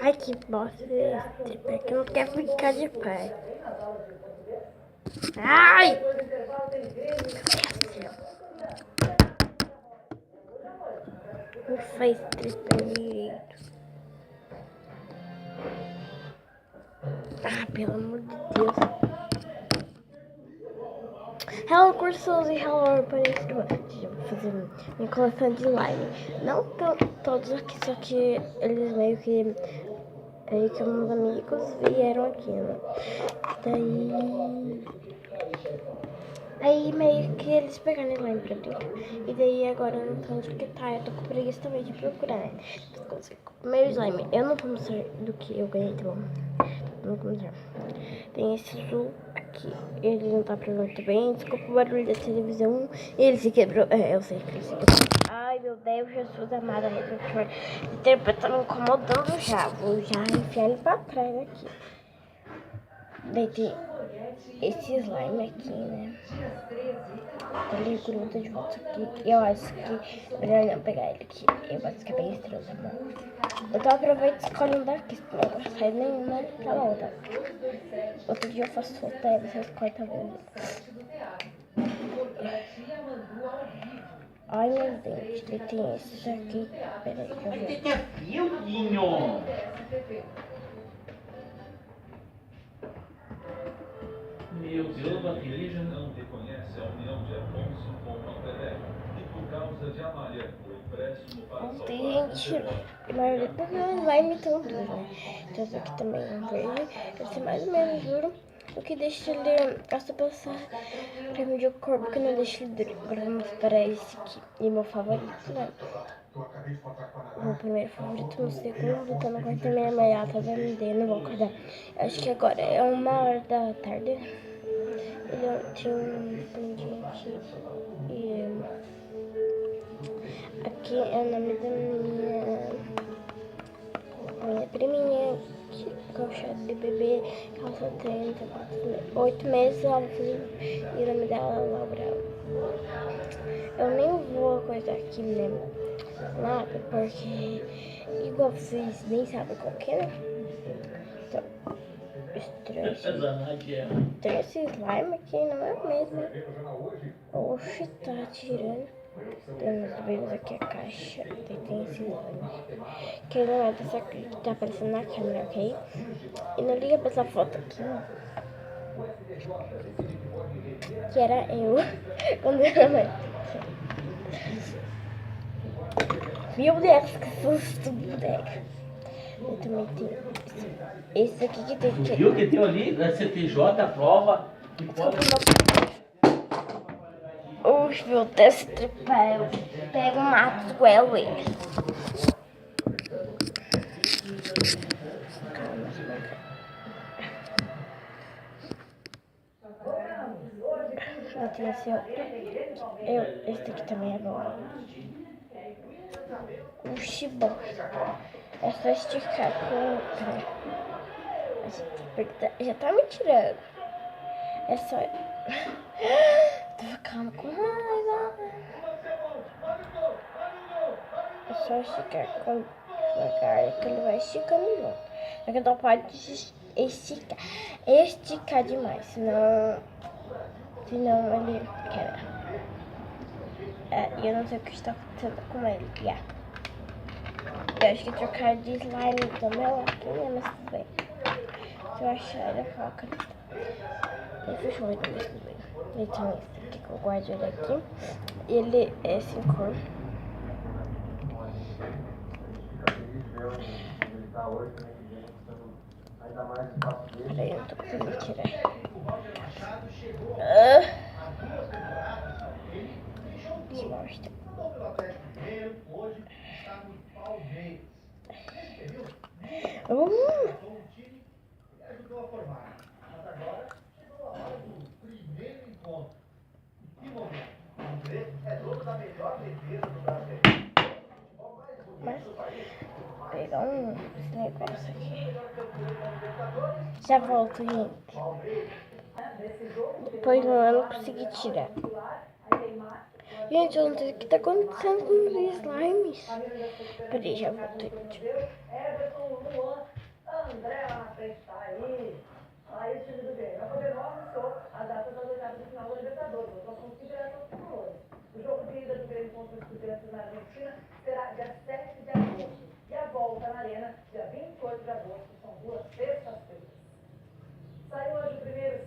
Ai, que bosta esse pé que não quer ficar de pé. Ai! Não faz tripé direito. Ah, pelo amor de Deus. Hello, cursos e hello, parece. Vou fazer minha coleção de slime. Não todos aqui, só que eles meio que meus amigos vieram aqui, né? Aí meio que eles pegaram slime pra brincar. E daí agora eu não tô onde que tá. Eu tô com preguiça também de procurar, né? Meu slime, eu não vou mostrar do que eu ganhei, tá bom? Não vou mostrar. Tem esse azul aqui. Ele não tá pra ver muito bem. Desculpa o barulho da televisão. Ele se quebrou. É, eu sei que ele se quebrou. Ai, meu Deus, Jesus amado. O tempo tá me incomodando já. Vou já enfiar ele pra trás aqui. Daí tem esse slime aqui, né? Ele gruda de volta aqui. Eu acho que melhor não pegar ele aqui. Eu acho que é bem estranho, tá bom? Então aproveita e escolhe um daqui, senão não sai nenhuma pra outra. Outro dia eu faço foto aí, vocês cortam o ai, meu Deus, ele tem esse aqui. Peraí, deixa eu ver. Você tem fio, Meu Deus, a igreja não reconhece a união de Afonso com Mandelé. E por causa de Amália, o empréstimo para Tem gente, a maioria das pessoas vai imitando tudo, né? Então esse aqui também é um verde. Esse é mais ou menos duro. O que deixa ele essa passar creme de corpo que não deixa ele duro. Agora vamos para esse aqui. E meu favorito, né? O meu primeiro favorito, no segundo, tá no quarto também amanhã, tá vendo? Não vou acordar. Acho que agora é 1h da tarde. Ele tinha um prendinho aqui. E aqui é o nome da minha priminha, que é o chá de bebê, calça 30, 8 meses, ela vai fazer, e o nome dela é Laura. Eu nem vou coisar aqui, né, nada, porque, igual vocês nem sabem qual que é, então, estranho esse slime aqui, não é mesmo? Oxi, tá tirando. Temos vendo aqui a caixa. Tem esse slime. Que não é dessa que tá aparecendo na câmera, ok? E não liga pra essa foto aqui, que era eu quando eu era mais. Meu Deus, que susto, boneca. Eu também tenho esse aqui que tem que. Viu que tem ali? Na CTJ, a prova. Desculpa, oxe, meu Deus, esse tripé. Eu pego um mato com ele. Eu tenho esse outro. Esse aqui também é bom. Oxi, bom. É só esticar com. Já tá me tirando. É só. Tô ficando com raiva. É só esticar com devagar que ele vai esticando junto. Só que não pode esticar demais, senão ele quebra. E eu não sei o que está acontecendo com ele. Eu acho que trocar de slime também é aqui, mas tudo bem. Se eu achar, ele coloca. Ele fechou ele mesmo bem. Então esse aqui que eu guardo ele aqui. Ele é sem cor. Peraí, eu não tô conseguindo tirar. Desmostra. Mas pegar esse negócio aqui. Já volto, gente. Depois eu não consegui tirar. Gente, eu não sei o que tá acontecendo com os slimes. Peraí, já volto, gente. outro assunto que interessa aos valores. O jogo de ida do Grêmio contra os Estudiantes na Argentina será dia 7 de agosto. E a volta na Arena, dia 28 de agosto. São 2 sextas-feiras. Saiu hoje o primeiro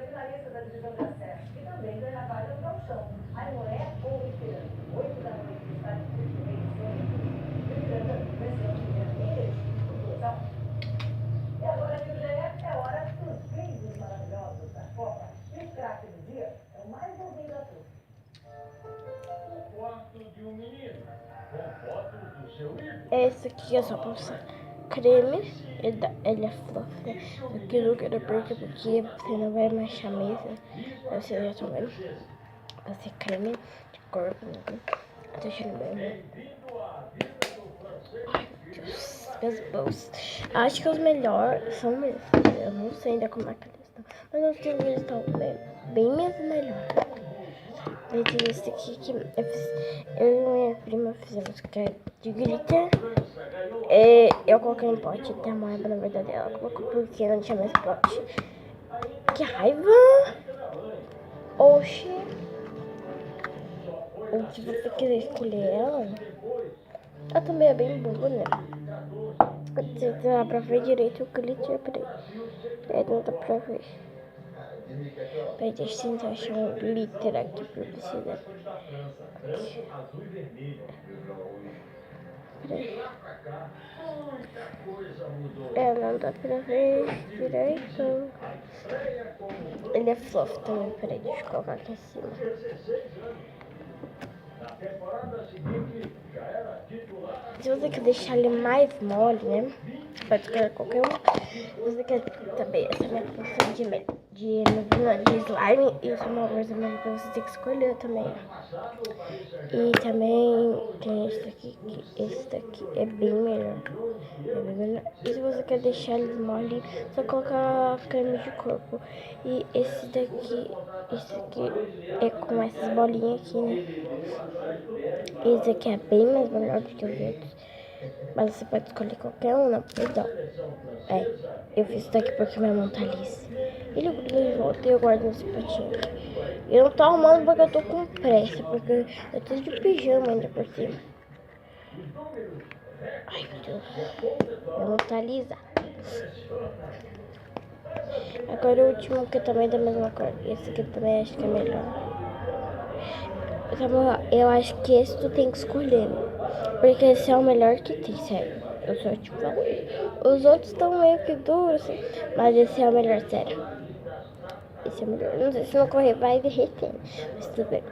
finalista da divisão de acesso, que também ganha a vaga no Gauchão. Aimoré ou Ipiranga. 8 da noite, no estádio do Rio. Ipiranga venceu o primeiro por 2-1. E agora aqui no GE é hora dos brindes maravilhosos da Copa. E o craque do dia é o mais novinho da turma. O quarto de um menino, com fotos do seu ídolo. Esse aqui é só pra você. Creme, ele é fluffy. Aqui eu não quero porque você não vai manchar mesmo. Você já tá vendo? Vai ser creme de corpo. Tá deixando bem. Ai, meu Deus. Meus bolsos. Acho que os melhores são mesmo. Eu não sei ainda como é que eles estão. Mas os que eles estão bem mesmo melhor. Gente, esse aqui que eu e minha prima fizemos, que é de glitter. Eu coloquei em pote, tem a moeda, na verdade ela colocou porque não tinha mais pote. Que raiva! Oxi! Ou se você quiser escolher ela também é bem boa, né? Se dá pra ver direito o glitter, peraí. Não dá pra ver. Peraí, deixa eu tentar achar um glitter aqui pra você, né? Peraí. Não dá pra ver direito. Ele é fluff também, peraí, deixa eu colocar aqui em cima. Se você quer deixar ele mais mole, né? Pode escolher qualquer um. Se você quer também essa minha porção de slime e essa uma coisa mais pra você ter que escolher também. E também tem esse daqui é bem melhor. E se você quer deixar ele mole, só colocar creme de corpo. E esse aqui é com essas bolinhas aqui, né? Esse aqui é bem mais melhor do que os outros. Mas você pode escolher qualquer um, não. Então, eu fiz isso daqui porque minha mão tá lisa. Ele grudou de volta e eu guardo nesse potinho aqui. Eu não tô arrumando porque eu tô com pressa, porque eu tô de pijama ainda por cima. Ai, meu Deus. Minha mão tá lisa. Agora o último que também é da mesma cor. Esse aqui também acho que é melhor. Eu acho que esse tu tem que escolher, porque esse é o melhor que tem, sério. Eu só te falei. Os outros estão meio que duros, assim, mas esse é o melhor, sério. Esse é o melhor. Não sei se não correr vai derreter, mas tudo bem.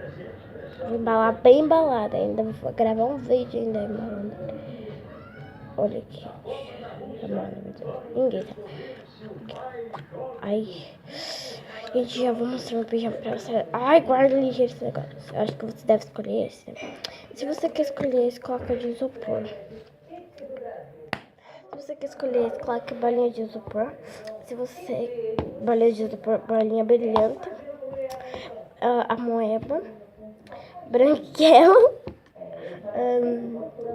Vou embalar bem embalada ainda. Vou gravar um vídeo ainda embalando. Olha aqui. Ninguém tá. Ai. Gente, já vou mostrar meu pijama pra você. Ai, guarda ligeiro esse negócio. Eu acho que você deve escolher esse, né? Se você quer escolher esse, coloca de isopor. Se você quer escolher esse, coloca bolinha de isopor. Se você... bolinha de isopor, bolinha brilhante. A moeba. Branquelo.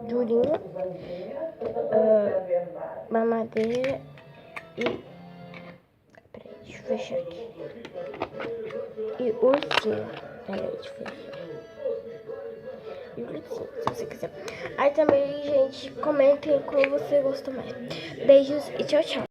Durinho. Mamadeira. E... peraí, deixa eu fechar aqui. E ursinho. Peraí, deixa eu fechar. E ursinho, se você quiser. Aí também, gente, comentem qual você gostou mais. Beijos e tchau, tchau.